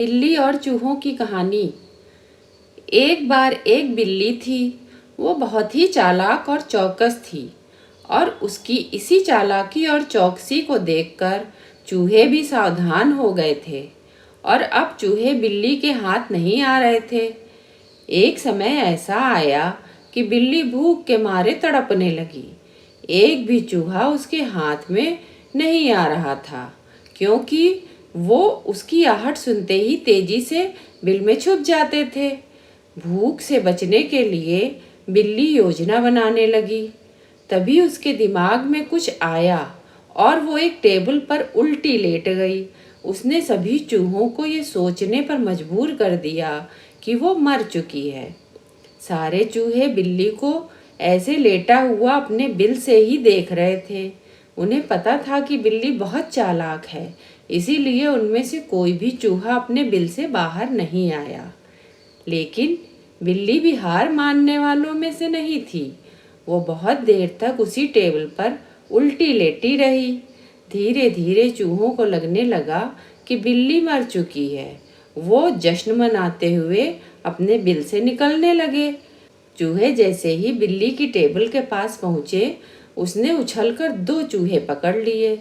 बिल्ली और चूहों की कहानी। एक बार एक बिल्ली थी। वो बहुत ही चालाक और चौकस थी और उसकी इसी चालाकी और चौकसी को देखकर चूहे भी सावधान हो गए थे और अब चूहे बिल्ली के हाथ नहीं आ रहे थे। एक समय ऐसा आया कि बिल्ली भूख के मारे तड़पने लगी। एक भी चूहा उसके हाथ में नहीं आ रहा था, क्योंकि वो उसकी आहट सुनते ही तेजी से बिल में छुप जाते थे। भूख से बचने के लिए बिल्ली योजना बनाने लगी। तभी उसके दिमाग में कुछ आया और वो एक टेबल पर उल्टी लेट गई। उसने सभी चूहों को ये सोचने पर मजबूर कर दिया कि वो मर चुकी है। सारे चूहे बिल्ली को ऐसे लेटा हुआ अपने बिल से ही देख रहे थे। उन्हें पता था कि बिल्ली बहुत चालाक है, इसीलिए उनमें से कोई भी चूहा अपने बिल से बाहर नहीं आया। लेकिन बिल्ली भी हार मानने वालों में से नहीं थी। वो बहुत देर तक उसी टेबल पर उल्टी लेटी रही। धीरे धीरे चूहों को लगने लगा कि बिल्ली मर चुकी है। वो जश्न मनाते हुए अपने बिल से निकलने लगे। चूहे जैसे ही बिल्ली की टेबल के पास पहुंचे, उसने उछलकर 2 चूहे पकड़ लिए।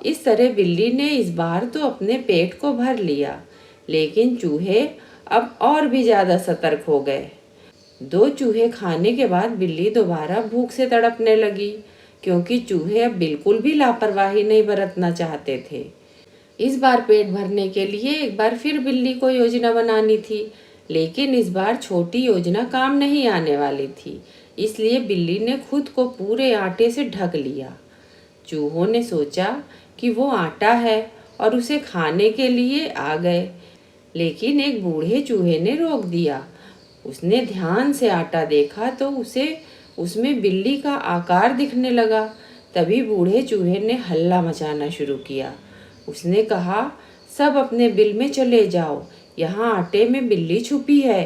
इस तरह बिल्ली ने इस बार तो अपने पेट को भर लिया, लेकिन चूहे अब और भी ज़्यादा सतर्क हो गए। 2 चूहे खाने के बाद बिल्ली दोबारा भूख से तड़पने लगी, क्योंकि चूहे अब बिल्कुल भी लापरवाही नहीं बरतना चाहते थे। इस बार पेट भरने के लिए एक बार फिर बिल्ली को योजना बनानी थी, लेकिन इस बार छोटी योजना काम नहीं आने वाली थी। इसलिए बिल्ली ने खुद को पूरे आटे से ढक लिया। चूहों ने सोचा कि वो आटा है और उसे खाने के लिए आ गए, लेकिन एक बूढ़े चूहे ने रोक दिया। उसने ध्यान से आटा देखा तो उसे उसमें बिल्ली का आकार दिखने लगा। तभी बूढ़े चूहे ने हल्ला मचाना शुरू किया। उसने कहा, सब अपने बिल में चले जाओ, यहाँ आटे में बिल्ली छुपी है।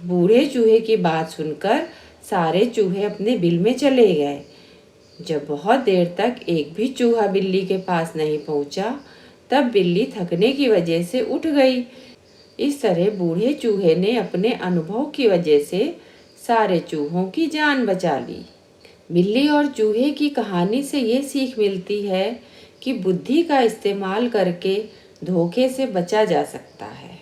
बूढ़े चूहे की बात सुनकर सारे चूहे अपने बिल में चले गए। जब बहुत देर तक एक भी चूहा बिल्ली के पास नहीं पहुंचा, तब बिल्ली थकने की वजह से उठ गई। इस तरह बूढ़े चूहे ने अपने अनुभव की वजह से सारे चूहों की जान बचा ली। बिल्ली और चूहे की कहानी से ये सीख मिलती है कि बुद्धि का इस्तेमाल करके धोखे से बचा जा सकता है।